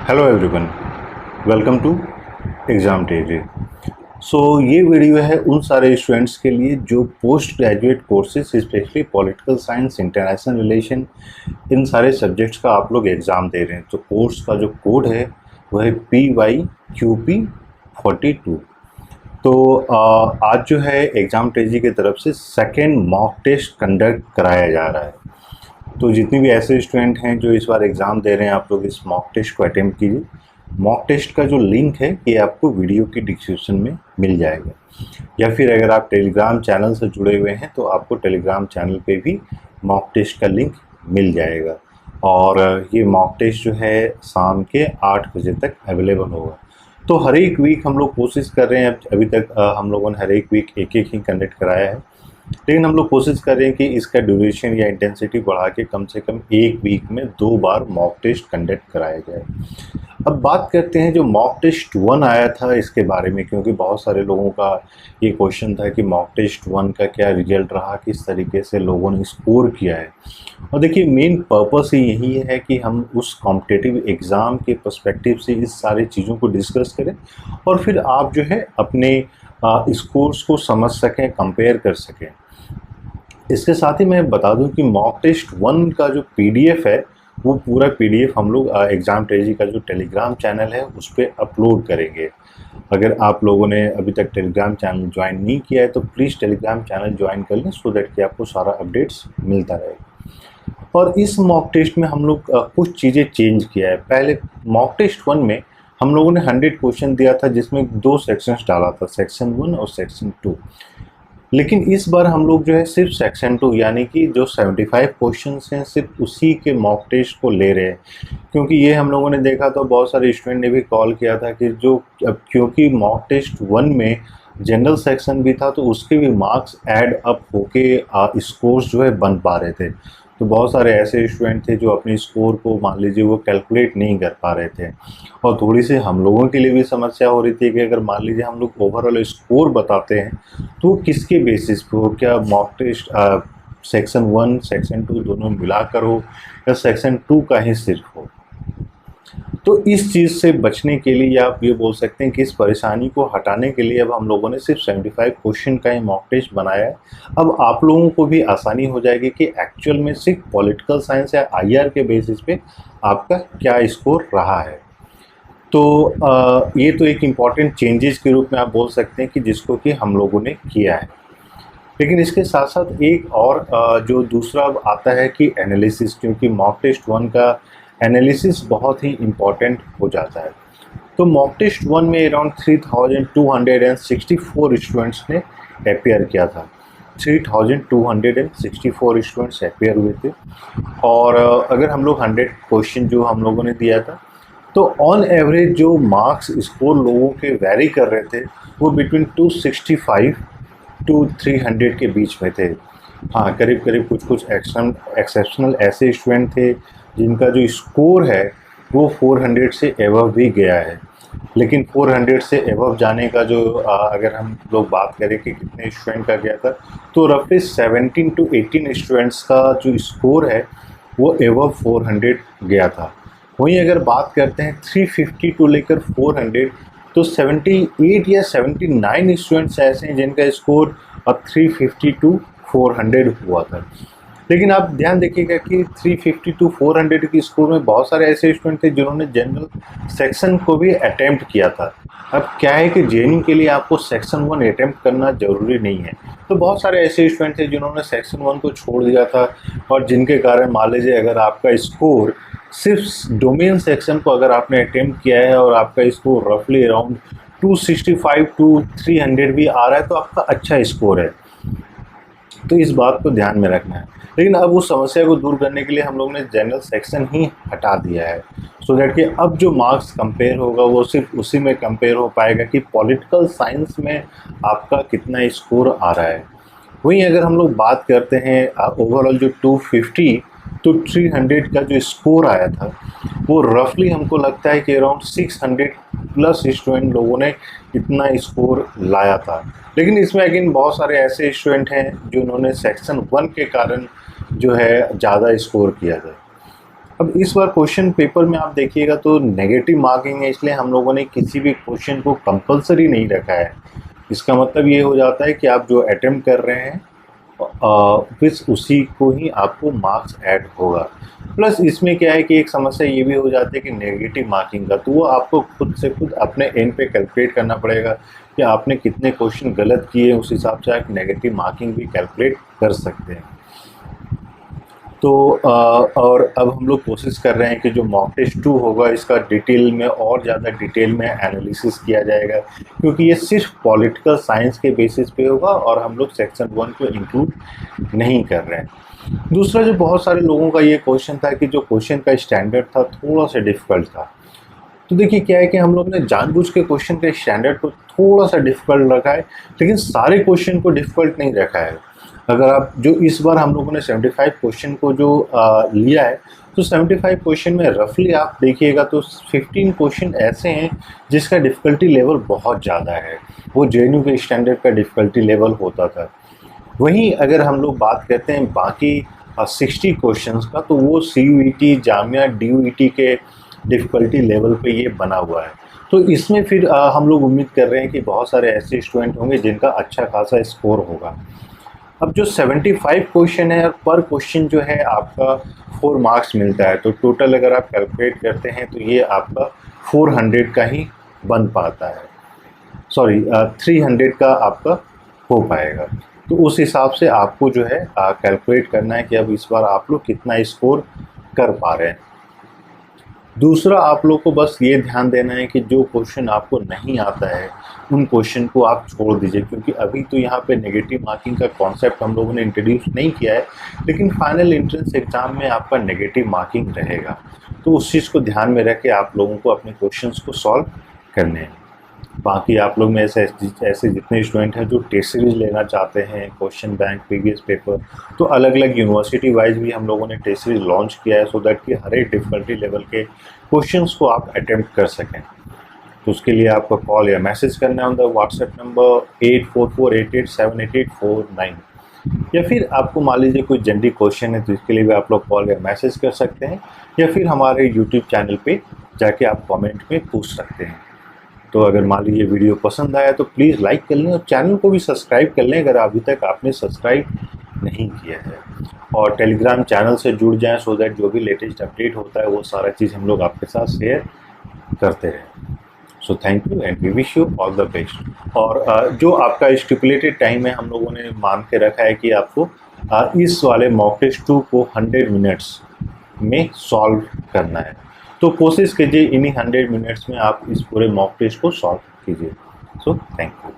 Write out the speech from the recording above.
Hello everyone, welcome to exam टेरी। ये video है उन सारे स्टूडेंट्स के लिए जो post graduate courses specially political science, international relation, इन सारे सब्जेक्ट्स का आप लोग एग्ज़ाम दे रहे हैं। तो कोर्स का जो कोड है वह है PYQP42। आज जो है एग्ज़ाम टेरी की तरफ से सेकेंड मॉक टेस्ट कंडक्ट कराया जा रहा है। तो जितने भी ऐसे स्टूडेंट हैं जो इस बार एग्ज़ाम दे रहे हैं, आप लोग इस मॉक टेस्ट को अटेम्प्ट कीजिए। मॉक टेस्ट का जो लिंक है ये आपको वीडियो की डिस्क्रिप्शन में मिल जाएगा, या फिर अगर आप टेलीग्राम चैनल से जुड़े हुए हैं तो आपको टेलीग्राम चैनल पे भी मॉक टेस्ट का लिंक मिल जाएगा। और ये मॉक टेस्ट जो है शाम के 8 बजे तक अवेलेबल होगा। तो हर एक वीक हम लोग कोशिश कर रहे हैं, अभी तक हम लोगों ने हर एक वीक एक ही कंडक्ट कराया है, लेकिन हम लोग कोशिश कर रहे हैं कि इसका ड्यूरेशन या इंटेंसिटी बढ़ा के कम से कम एक वीक में 2 बार मॉक टेस्ट कंडक्ट कराया जाए। अब बात करते हैं जो मॉक टेस्ट 1 आया था इसके बारे में, क्योंकि बहुत सारे लोगों का ये क्वेश्चन था कि मॉक टेस्ट 1 का क्या रिजल्ट रहा, किस तरीके से लोगों ने स्कोर किया है। और देखिए, मेन पर्पस ही यही है कि हम उस कॉम्पिटिटिव एग्ज़ाम के पर्सपेक्टिव से इस सारी चीज़ों को डिस्कस करें और फिर आप जो है अपने स्कोर्स को समझ सकें, कंपेयर कर सकें। इसके साथ ही मैं बता दूं कि मॉक टेस्ट 1 का जो PDF है वो पूरा PDF हम लोग एग्ज़ाम टेरी का जो टेलीग्राम चैनल है उस पर अपलोड करेंगे। अगर आप लोगों ने अभी तक टेलीग्राम चैनल ज्वाइन नहीं किया है तो प्लीज़ टेलीग्राम चैनल ज्वाइन कर लें, सो दैट कि आपको सारा अपडेट्स मिलता रहे। और इस मॉक टेस्ट में हम लोग कुछ चीज़ें चेंज किया है। पहले मॉक टेस्ट 1 में हम लोगों ने 100 क्वेश्चन दिया था, जिसमें 2 सेक्शंस डाला था, सेक्शन 1 और सेक्शन 2। लेकिन इस बार हम लोग जो है सिर्फ सेक्शन 2 यानी कि जो 75 क्वेश्चंस हैं सिर्फ उसी के मॉक टेस्ट को ले रहे हैं। क्योंकि ये हम लोगों ने देखा तो बहुत सारे स्टूडेंट ने भी कॉल किया था कि क्योंकि मॉक टेस्ट 1 में जनरल सेक्शन भी था तो उसके भी मार्क्स ऐड अप होके स्कोर्स जो है बन पा रहे थे। तो बहुत सारे ऐसे स्टूडेंट थे जो अपने स्कोर को मान लीजिए वो कैलकुलेट नहीं कर पा रहे थे, और थोड़ी सी हम लोगों के लिए भी समस्या हो रही थी कि अगर मान लीजिए हम लोग ओवरऑल स्कोर बताते हैं तो किसके बेसिस पे हो, क्या मॉक टेस्ट सेक्शन 1 सेक्शन 2 दोनों मिलाकर हो या सेक्शन 2 का ही सिर्फ हो। तो इस चीज़ से बचने के लिए, या आप ये बोल सकते हैं कि इस परेशानी को हटाने के लिए अब हम लोगों ने सिर्फ 75 क्वेश्चन का ही मॉक टेस्ट बनाया है। अब आप लोगों को भी आसानी हो जाएगी कि एक्चुअल में सिर्फ पॉलिटिकल साइंस या IR के बेसिस पे आपका क्या स्कोर रहा है। तो ये तो एक इम्पॉर्टेंट चेंजेस के रूप में आप बोल सकते हैं कि जिसको कि हम लोगों ने किया है। लेकिन इसके साथ साथ एक और जो दूसरा आता है कि एनालिसिस, क्योंकि मॉक टेस्ट 1 का एनालिसिस बहुत ही इम्पॉर्टेंट हो जाता है। तो मॉक टेस्ट 1 में अराउंड 3264 स्टूडेंट्स ने अपेयर किया था। 3264 स्टूडेंट्स अपेयर हुए थे। और अगर हम लोग 100 क्वेश्चन जो हम लोगों ने दिया था तो ऑन एवरेज जो मार्क्स स्कोर लोगों के वेरी कर रहे थे वो बिटवीन 265 टू 300 के बीच में थे। हाँ, करीब करीब कुछ एक्सेप्शनल ऐसे स्टूडेंट थे जिनका जो स्कोर है वो 400 से एबव भी गया है। लेकिन 400 से एबव जाने का जो अगर हम लोग बात करें कि कितने स्टूडेंट का गया था, तो रफली 17 टू 18 स्टूडेंट्स का जो स्कोर है वो एबव 400 गया था। वहीं अगर बात करते हैं 350 टू लेकर 400, तो 78 या 79 स्टूडेंट्स ऐसे हैं जिनका स्कोर 350 टू 400 हुआ था। लेकिन आप ध्यान देखिएगा कि 350 टू 400 की स्कोर में बहुत सारे ऐसे स्टूडेंट थे जिन्होंने जनरल सेक्शन को भी अटेम्प्ट किया था। अब क्या है कि JNU के लिए आपको सेक्शन 1 अटेम्प्ट करना ज़रूरी नहीं है। तो बहुत सारे ऐसे स्टूडेंट थे जिन्होंने सेक्शन 1 को छोड़ दिया था, और जिनके कारण मान लीजिए अगर आपका स्कोर सिर्फ डोमेन सेक्शन को अगर आपने अटेम्प्ट किया है और आपका स्कोर रफली अराउंड 265 टू 300 भी आ रहा है तो आपका अच्छा स्कोर है। तो इस बात को ध्यान में रखना है। लेकिन अब उस समस्या को दूर करने के लिए हम लोग ने जनरल सेक्शन ही हटा दिया है, सो दैट कि अब जो मार्क्स कंपेयर होगा वो सिर्फ उसी में कंपेयर हो पाएगा कि पॉलिटिकल साइंस में आपका कितना स्कोर आ रहा है। वहीं अगर हम लोग बात करते हैं ओवरऑल जो 250 तो 300 का जो स्कोर आया था वो रफली हमको लगता है कि अराउंड 600 प्लस स्टूडेंट लोगों ने इतना स्कोर लाया था। लेकिन इसमें अगेन बहुत सारे ऐसे स्टूडेंट हैं जिन्होंने सेक्शन 1 के कारण जो है ज़्यादा स्कोर किया था। अब इस बार क्वेश्चन पेपर में आप देखिएगा तो नेगेटिव मार्किंग है, इसलिए हम लोगों ने किसी भी क्वेश्चन को कंपलसरी नहीं रखा है। इसका मतलब ये हो जाता है कि आप जो अटेम्प्ट कर रहे हैं फिर उसी को ही आपको मार्क्स ऐड होगा। प्लस इसमें क्या है कि एक समस्या ये भी हो जाती है कि नेगेटिव मार्किंग का, तो वो आपको खुद से खुद अपने एंड पे कैलकुलेट करना पड़ेगा कि आपने कितने क्वेश्चन गलत किए, उस हिसाब से आप नेगेटिव मार्किंग भी कैलकुलेट कर सकते हैं। तो और अब हम लोग कोशिश कर रहे हैं कि जो मॉक टेस्ट 2 होगा इसका डिटेल में और ज़्यादा डिटेल में एनालिसिस किया जाएगा, क्योंकि ये सिर्फ पॉलिटिकल साइंस के बेसिस पे होगा और हम लोग सेक्शन 1 को इंक्लूड नहीं कर रहे हैं। दूसरा, जो बहुत सारे लोगों का ये क्वेश्चन था कि जो क्वेश्चन का स्टैंडर्ड था थोड़ा सा डिफ़िकल्ट था, तो देखिए क्या है कि हम लोग ने जानबूझ के क्वेश्चन के स्टैंडर्ड को थोड़ा सा डिफ़िकल्ट रखा है, लेकिन सारे क्वेश्चन को डिफ़िकल्ट नहीं रखा है। अगर आप जो इस बार हम लोगों ने 75 क्वेश्चन को जो लिया है, तो 75 क्वेश्चन में रफली आप देखिएगा तो 15 क्वेश्चन ऐसे हैं जिसका डिफ़िकल्टी लेवल बहुत ज़्यादा है, वो जेएनयू के स्टैंडर्ड का डिफ़िकल्टी लेवल होता था। वहीं अगर हम लोग बात करते हैं बाकी 60 क्वेश्चंस का, तो वो सीयूईटी, जामिया, डीयूईटी के डिफ़िकल्टी लेवल पे ये बना हुआ है। तो इसमें फिर हम लोग उम्मीद कर रहे हैं कि बहुत सारे ऐसे स्टूडेंट होंगे जिनका अच्छा खासा स्कोर होगा। अब जो 75 क्वेश्चन है, पर क्वेश्चन जो है आपका 4 मार्क्स मिलता है, तो टोटल अगर आप कैलकुलेट करते हैं तो ये आपका 400 का ही बन पाता है, सॉरी 300 का आपका हो पाएगा। तो उस हिसाब से आपको जो है कैलकुलेट करना है कि अब इस बार आप लोग कितना स्कोर कर पा रहे हैं। दूसरा, आप लोग को बस ये ध्यान देना है कि जो क्वेश्चन आपको नहीं आता है उन क्वेश्चन को आप छोड़ दीजिए, क्योंकि अभी तो यहाँ पे नेगेटिव मार्किंग का कॉन्सेप्ट हम लोगों ने इंट्रोड्यूस नहीं किया है, लेकिन फाइनल एंट्रेंस एग्ज़ाम में आपका नेगेटिव मार्किंग रहेगा। तो उस चीज़ को ध्यान में रख के आप लोगों को अपने क्वेश्चंस को सॉल्व करने हैं। बाकी आप लोग में ऐसे जितने स्टूडेंट हैं जो टेस्ट सीरीज लेना चाहते हैं, क्वेश्चन बैंक, प्रीवियस पेपर, तो अलग अलग यूनिवर्सिटी वाइज भी हम लोगों ने टेस्ट सीरीज लॉन्च किया है, सो दैट कि हर एक डिफ़िकल्टी लेवल के क्वेश्चंस को आप अटेम्प्ट कर सकें। तो उसके लिए आपको कॉल या मैसेज करना है ऑन द व्हाट्सएप नंबर 8448878849, या फिर आपको मान लीजिए कोई जनरल क्वेश्चन है तो इसके लिए भी आप लोग कॉल या मैसेज कर सकते हैं, या फिर हमारे यूट्यूब चैनल पे जाके आप कमेंट में पूछ सकते हैं। तो अगर मान लीजिए वीडियो पसंद आया तो प्लीज़ लाइक कर लें और चैनल को भी सब्सक्राइब कर लें अगर अभी तक आपने सब्सक्राइब नहीं किया है, और टेलीग्राम चैनल से जुड़ जाएं सो दैट जो भी लेटेस्ट अपडेट होता है वो सारा चीज़ हम लोग आपके साथ शेयर करते रहें। So thank you and we wish you all the best. और जो आपका स्टिपुलेटेड टाइम है हम लोगों ने मान के रखा है कि आपको इस वाले मॉक टेस्ट 2 को 100 मिनट्स में सॉल्व करना है, तो कोशिश कीजिए इन्हीं 100 मिनट्स में आप इस पूरे मॉक टेस्ट को सॉल्व कीजिए। सो थैंक यू।